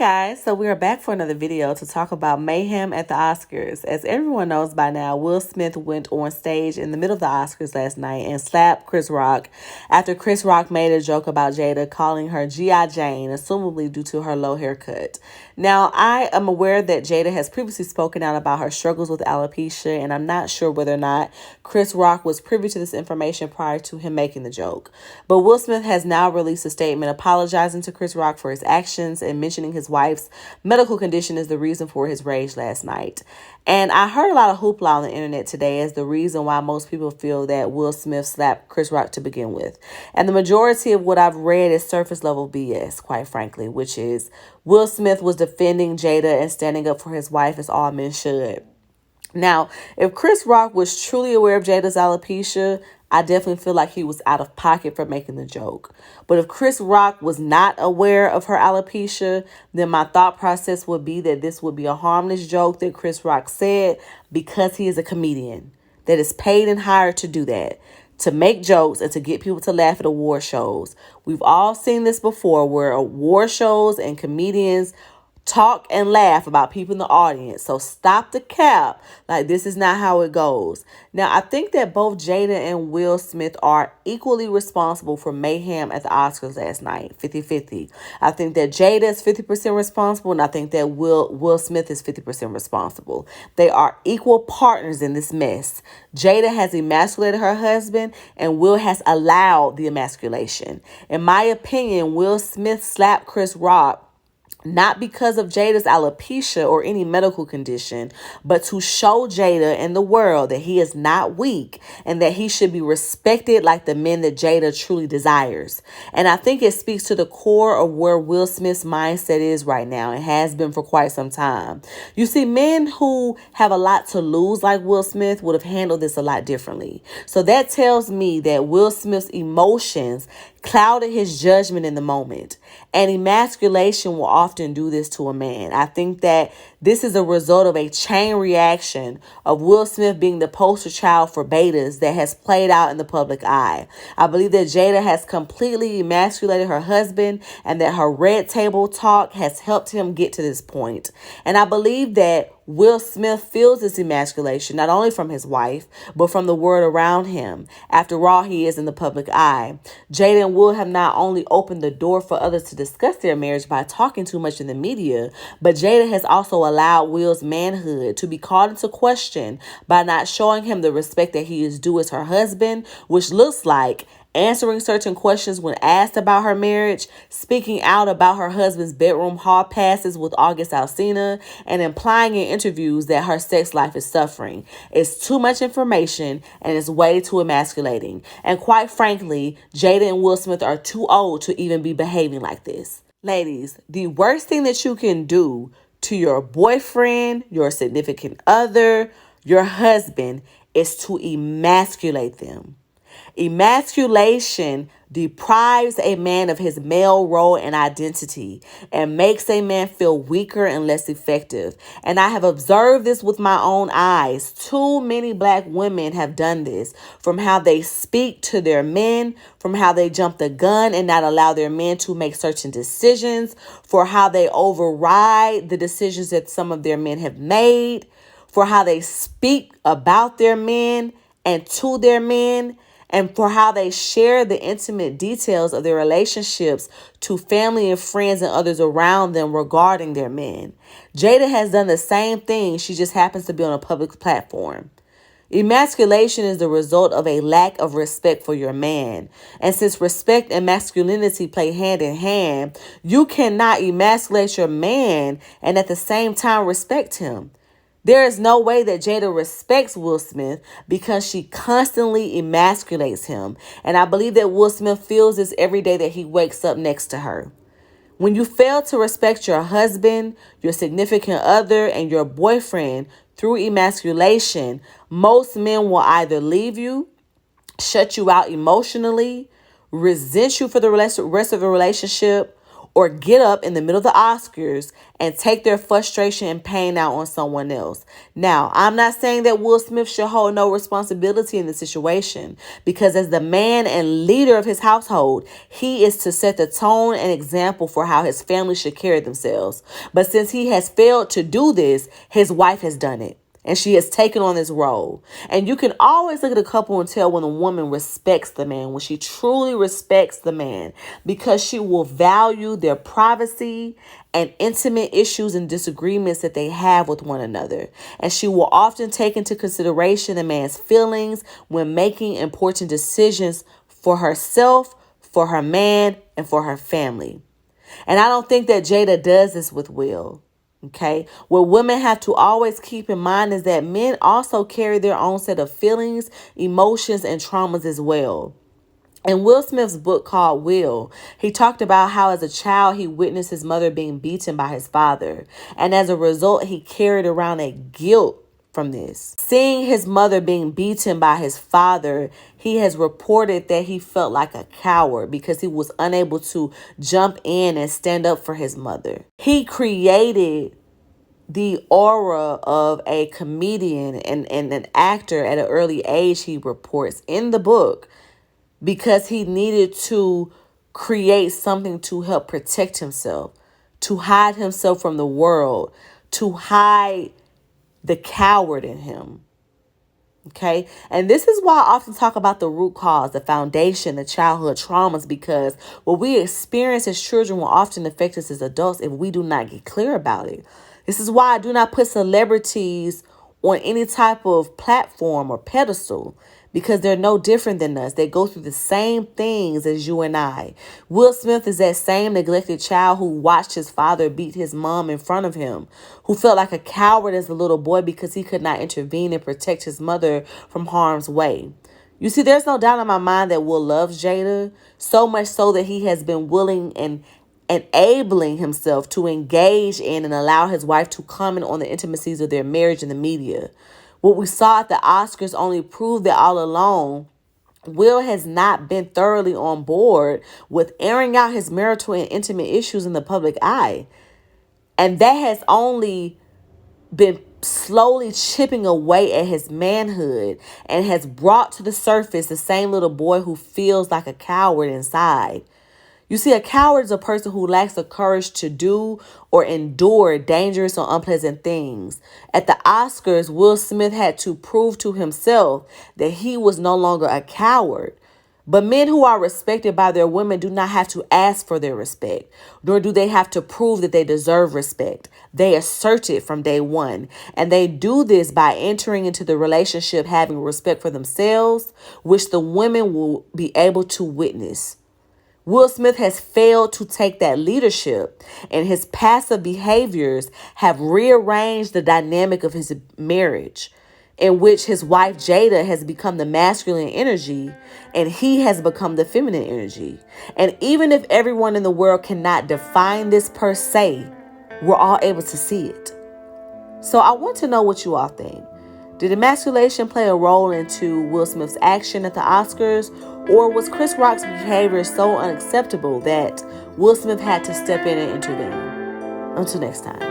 Guys, so we are back for another video to talk about mayhem at the Oscars. As everyone knows by now, Will Smith went on stage in the middle of the Oscars last night and slapped Chris Rock after Chris Rock made a joke about Jada calling her G.I. Jane, assumably due to her low haircut. Now, I am aware that Jada has previously spoken out about her struggles with alopecia, and I'm not sure whether or not Chris Rock was privy to this information prior to him making the joke. But Will Smith has now released a statement apologizing to Chris Rock for his actions and mentioning his wife's medical condition is the reason for his rage last night. And I heard a lot of hoopla on the internet today as the reason why most people feel that Will Smith slapped Chris Rock to begin with. And the majority of what I've read is surface level BS, quite frankly, which is Will Smith was defending Jada and standing up for his wife as all men should. Now, if Chris Rock was truly aware of Jada's alopecia, I definitely feel like he was out of pocket for making the joke. But if Chris Rock was not aware of her alopecia, then my thought process would be that this would be a harmless joke that Chris Rock said because he is a comedian that is paid and hired to do that, to make jokes and to get people to laugh at award shows. We've all seen this before where award shows and comedians talk and laugh about people in the audience. So stop the cap. Like, this is not how it goes. Now, I think that both Jada and Will Smith are equally responsible for mayhem at the Oscars last night, 50-50. I think that Jada is 50% responsible, and I think that Will Smith is 50% responsible. They are equal partners in this mess. Jada has emasculated her husband, and Will has allowed the emasculation. In my opinion, Will Smith slapped Chris Rock not because of Jada's alopecia or any medical condition, but to show Jada and the world that he is not weak and that he should be respected like the men that Jada truly desires. And I think it speaks to the core of where Will Smith's mindset is right now and has been for quite some time. You see, men who have a lot to lose like Will Smith would have handled this a lot differently. So that tells me that Will Smith's emotions clouded his judgment in the moment. And emasculation will often do this to a man. I think that this is a result of a chain reaction of Will Smith being the poster child for betas that has played out in the public eye. I believe that Jada has completely emasculated her husband and that her red table talk has helped him get to this point. And I believe that Will Smith feels this emasculation not only from his wife, but from the world around him. After all, he is in the public eye. Jada and Will have not only opened the door for others to discuss their marriage by talking too much in the media, but Jada has also allowed Will's manhood to be called into question by not showing him the respect that he is due as her husband, which looks like answering certain questions when asked about her marriage, speaking out about her husband's bedroom hall passes with August Alsina, and implying in interviews that her sex life is suffering. It's too much information and it's way too emasculating. And quite frankly, Jada and Will Smith are too old to even be behaving like this. Ladies, the worst thing that you can do to your boyfriend, your significant other, your husband is to emasculate them. Emasculation deprives a man of his male role and identity and makes a man feel weaker and less effective. And I have observed this with my own eyes. Too many black women have done this, from how they speak to their men, from how they jump the gun and not allow their men to make certain decisions, for how they override the decisions that some of their men have made, for how they speak about their men and to their men, and for how they share the intimate details of their relationships to family and friends and others around them regarding their men. Jada has done the same thing. She just happens to be on a public platform. Emasculation is the result of a lack of respect for your man. And since respect and masculinity play hand in hand, you cannot emasculate your man and at the same time respect him. There is no way that Jada respects Will Smith because she constantly emasculates him. And I believe that Will Smith feels this every day that he wakes up next to her. When you fail to respect your husband, your significant other, and your boyfriend through emasculation, most men will either leave you, shut you out emotionally, resent you for the rest of the relationship, or get up in the middle of the Oscars and take their frustration and pain out on someone else. Now, I'm not saying that Will Smith should hold no responsibility in the situation, because as the man and leader of his household, he is to set the tone and example for how his family should carry themselves. But since he has failed to do this, his wife has done it. And she has taken on this role. And you can always look at a couple and tell when a woman respects the man, when she truly respects the man, because she will value their privacy and intimate issues and disagreements that they have with one another. And she will often take into consideration the man's feelings when making important decisions for herself, for her man, and for her family. And I don't think that Jada does this with Will. Okay, what women have to always keep in mind is that men also carry their own set of feelings, emotions, and traumas as well. In Will Smith's book called Will, he talked about how as a child he witnessed his mother being beaten by his father. And as a result, he carried around a guilt from this. Seeing his mother being beaten by his father, he has reported that he felt like a coward because he was unable to jump in and stand up for his mother. He created the aura of a comedian and an actor at an early age, he reports in the book, because he needed to create something to help protect himself, to hide himself from the world, to hide the coward in him. Okay. And this is why I often talk about the root cause, the foundation, the childhood traumas, because what we experience as children will often affect us as adults if we do not get clear about it. This is why I do not put celebrities on any type of platform or pedestal, because they're no different than us. They go through the same things as you and I. Will Smith is that same neglected child who watched his father beat his mom in front of him, who felt like a coward as a little boy because he could not intervene and protect his mother from harm's way. You see, there's no doubt in my mind that Will loves Jada, so much so that he has been willing and enabling himself to engage in and allow his wife to comment on the intimacies of their marriage in the media. What we saw at the Oscars only proved that all along, Will has not been thoroughly on board with airing out his marital and intimate issues in the public eye. And that has only been slowly chipping away at his manhood and has brought to the surface the same little boy who feels like a coward inside. You see, a coward is a person who lacks the courage to do or endure dangerous or unpleasant things. At the Oscars, Will Smith had to prove to himself that he was no longer a coward. But men who are respected by their women do not have to ask for their respect, nor do they have to prove that they deserve respect. They assert it from day one, and they do this by entering into the relationship having respect for themselves, which the women will be able to witness. Will Smith has failed to take that leadership, and his passive behaviors have rearranged the dynamic of his marriage, in which his wife Jada has become the masculine energy and he has become the feminine energy. And even if everyone in the world cannot define this per se, we're all able to see it. So I want to know what you all think. Did emasculation play a role into Will Smith's action at the Oscars, or was Chris Rock's behavior so unacceptable that Will Smith had to step in and intervene? Until next time.